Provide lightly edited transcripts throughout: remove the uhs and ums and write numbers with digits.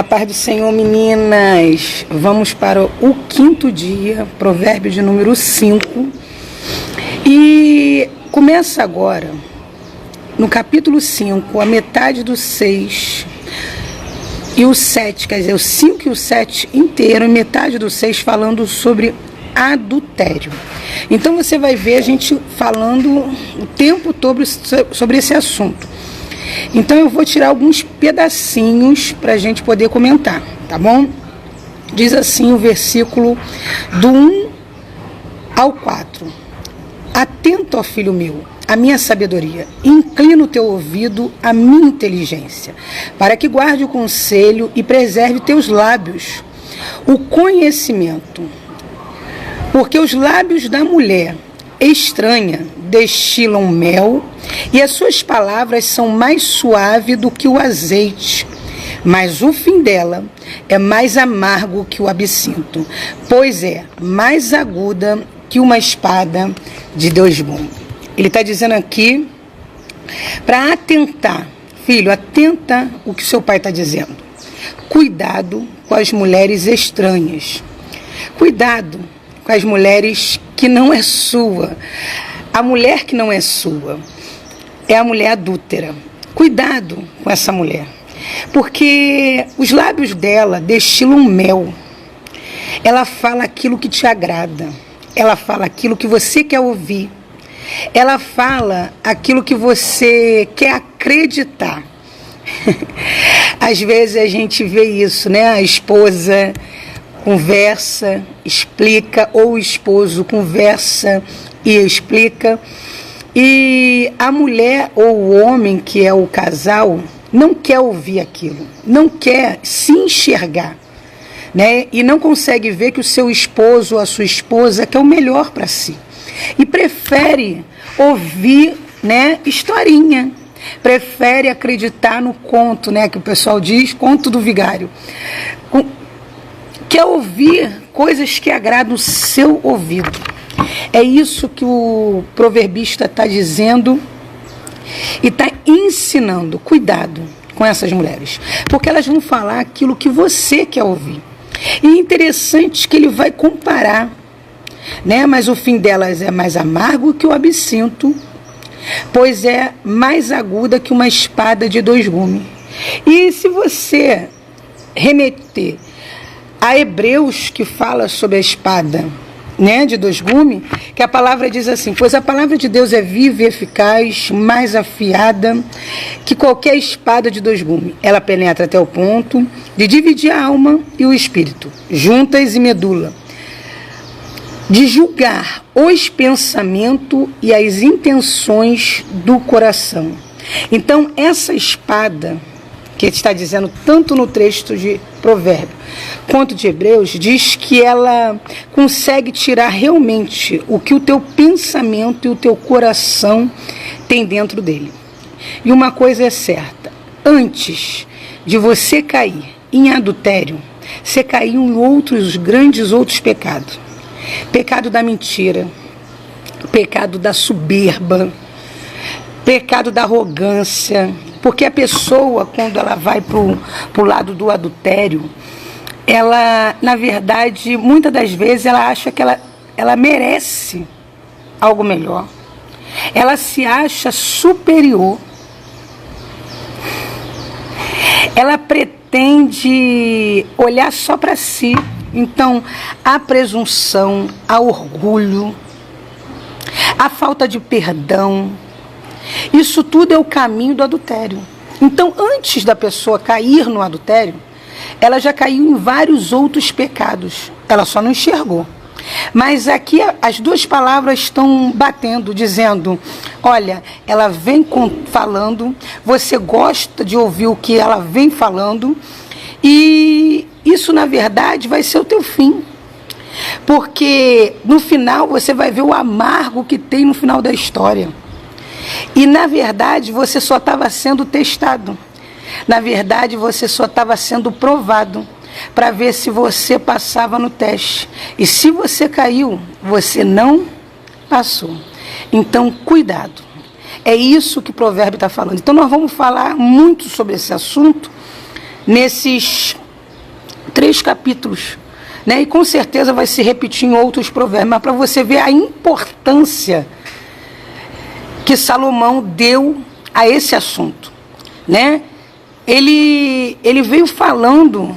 A paz do Senhor, meninas. Vamos para o quinto dia, provérbio de número 5. E começa agora, no capítulo 5, a metade do 6 e o 7, quer dizer, o 5 e o 7 inteiro, e metade do 6 falando sobre adultério. Então você vai ver a gente falando o tempo todo sobre esse assunto. Então eu vou tirar alguns pedacinhos para a gente poder comentar, tá bom? Diz assim o versículo do 1 ao 4. Atento, ó filho meu, a minha sabedoria, inclina o teu ouvido à minha inteligência, para que guarde o conselho e preserve teus lábios, o conhecimento. Porque os lábios da mulher estranha destilam mel, e as suas palavras são mais suaves do que o azeite, mas o fim dela é mais amargo que o absinto, pois é mais aguda que uma espada de dois gumes. Ele está dizendo aqui para atentar, filho, atenta o que seu pai está dizendo. Cuidado com as mulheres estranhas. Cuidado com as mulheres que não é sua. A mulher que não é sua é a mulher adúltera. Cuidado com essa mulher, porque os lábios dela destilam mel. Ela fala aquilo que te agrada. Ela fala aquilo que você quer ouvir. Ela fala aquilo que você quer acreditar. Às vezes a gente vê isso, né? A esposa conversa, explica, ou o esposo conversa e explica, e a mulher ou o homem, que é o casal, não quer ouvir aquilo, não quer se enxergar, né? E não consegue ver que o seu esposo ou a sua esposa quer o melhor para si, e prefere ouvir, né, historinha, prefere acreditar no conto, né, que o pessoal diz, conto do vigário. Quer ouvir coisas que agradam o seu ouvido. É isso que o proverbista está dizendo e está ensinando. Cuidado com essas mulheres, porque elas vão falar aquilo que você quer ouvir. E é interessante que ele vai comparar, né? Mas o fim delas é mais amargo que o absinto, pois é mais aguda que uma espada de dois gumes. E se você remeter a Hebreus, que fala sobre a espada, né, de dois gumes, que a palavra diz assim: pois a palavra de Deus é viva e eficaz, mais afiada que qualquer espada de dois gumes. Ela penetra até o ponto de dividir a alma e o espírito, juntas e medula, de julgar os pensamentos e as intenções do coração. Então, essa espada que ele está dizendo tanto no texto de Provérbio quanto de Hebreus, diz que ela consegue tirar realmente o que o teu pensamento e o teu coração tem dentro dele. E uma coisa é certa: antes de você cair em adultério, você caiu em outros grandes pecados. Pecado da mentira, pecado da soberba, pecado da arrogância. Porque a pessoa, quando ela vai para o lado do adultério, ela, na verdade, muitas das vezes, ela acha que ela merece algo melhor. Ela se acha superior. Ela pretende olhar só para si. Então, a presunção, a orgulho, a falta de perdão, isso tudo é o caminho do adultério. Então, antes da pessoa cair no adultério, ela já caiu em vários outros pecados. Ela só não enxergou. Mas aqui as duas palavras estão batendo, dizendo: olha, ela vem falando, você gosta de ouvir o que ela vem falando, e isso, na verdade, vai ser o teu fim. Porque no final você vai ver o amargo que tem no final da história. E, na verdade, você só estava sendo testado. Na verdade, você só estava sendo provado para ver se você passava no teste. E se você caiu, você não passou. Então, cuidado. É isso que o provérbio está falando. Então, nós vamos falar muito sobre esse assunto nesses 3 capítulos, né? E com certeza vai se repetir em outros provérbios, mas para você ver a importância que Salomão deu a esse assunto, né? Ele veio falando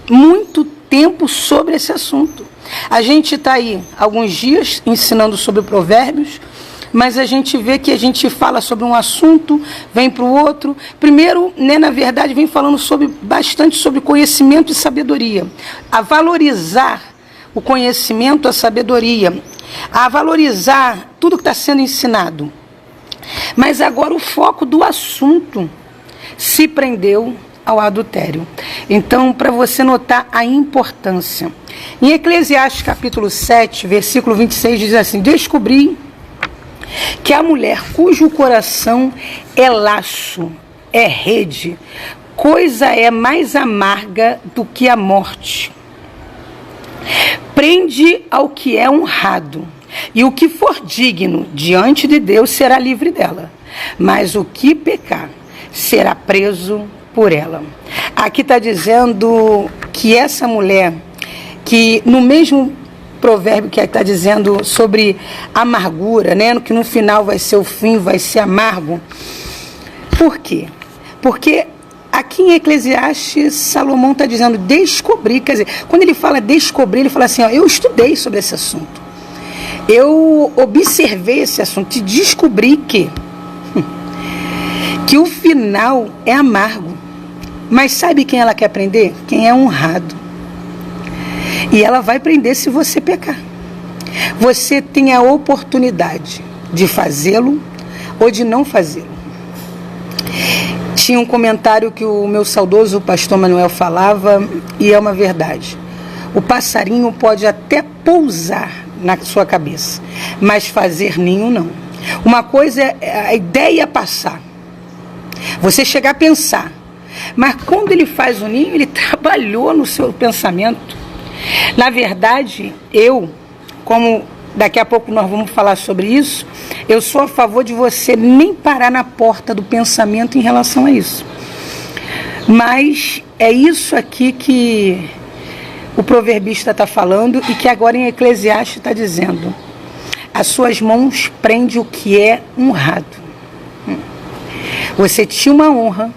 muito tempo sobre esse assunto. A gente está aí alguns dias ensinando sobre provérbios, mas a gente vê que a gente fala sobre um assunto, vem para o outro. Primeiro, né, na verdade, vem falando bastante sobre conhecimento e sabedoria. A valorizar o conhecimento, a sabedoria, a valorizar tudo que está sendo ensinado. Mas agora o foco do assunto se prendeu ao adultério. Então, para você notar a importância. Em Eclesiastes capítulo 7, versículo 26, diz assim: descobri que a mulher cujo coração é laço, é rede, coisa é mais amarga do que a morte. Prende ao que é honrado, e o que for digno diante de Deus será livre dela, mas o que pecar será preso por ela. Aqui está dizendo que essa mulher, que no mesmo provérbio que está dizendo sobre amargura, né? Que no final vai ser o fim, vai ser amargo. Por quê? Porque aqui em Eclesiastes, Salomão está dizendo descobrir, quer dizer, quando ele fala descobrir, ele fala assim, ó, eu estudei sobre esse assunto, eu observei esse assunto e descobri que o final é amargo. Mas sabe quem ela quer prender? Quem é honrado. E ela vai prender se você pecar. Você tem a oportunidade de fazê-lo ou de não fazê-lo. Tinha um comentário que o meu saudoso pastor Manuel falava, e é uma verdade. O passarinho pode até pousar na sua cabeça, mas fazer ninho não. Uma coisa é a ideia passar, você chegar a pensar, mas quando ele faz o ninho, ele trabalhou no seu pensamento. Na verdade, como daqui a pouco nós vamos falar sobre isso, eu sou a favor de você nem parar na porta do pensamento em relação a isso. Mas é isso aqui que o proverbista está falando e que agora em Eclesiastes está dizendo: as suas mãos prendem o que é honrado. Você tinha uma honra,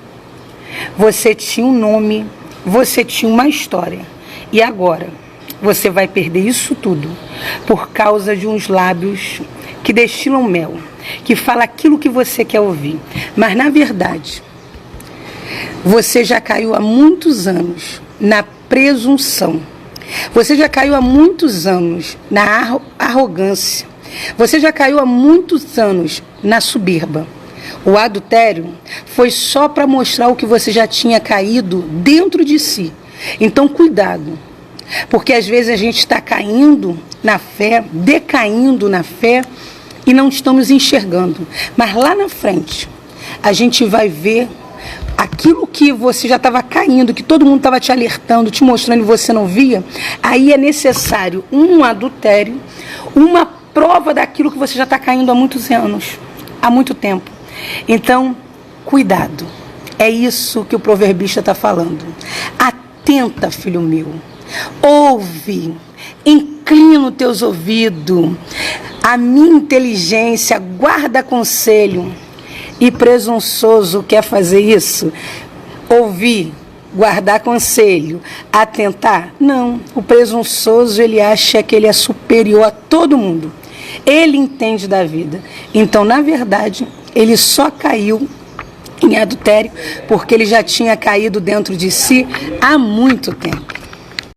você tinha um nome, você tinha uma história. E agora você vai perder isso tudo por causa de uns lábios que destilam mel, que fala aquilo que você quer ouvir. Mas na verdade, você já caiu há muitos anos na presunção. Você já caiu há muitos anos na arrogância. Você já caiu há muitos anos na soberba. O adultério foi só para mostrar o que você já tinha caído dentro de si. Então, cuidado, porque às vezes a gente está caindo na fé, decaindo na fé e não estamos enxergando. Mas lá na frente, a gente vai ver aquilo que você já estava caindo, que todo mundo estava te alertando, te mostrando e você não via. Aí é necessário um adultério, uma prova daquilo que você já está caindo há muitos anos, há muito tempo. Então, cuidado. É isso que o proverbista está falando. Atenta, filho meu. Ouve. Inclina os teus ouvidos. A minha inteligência guarda conselho. E presunçoso quer fazer isso? Ouvir, guardar conselho, atentar? Não. O presunçoso, ele acha que ele é superior a todo mundo. Ele entende da vida. Então, na verdade, ele só caiu em adultério porque ele já tinha caído dentro de si há muito tempo.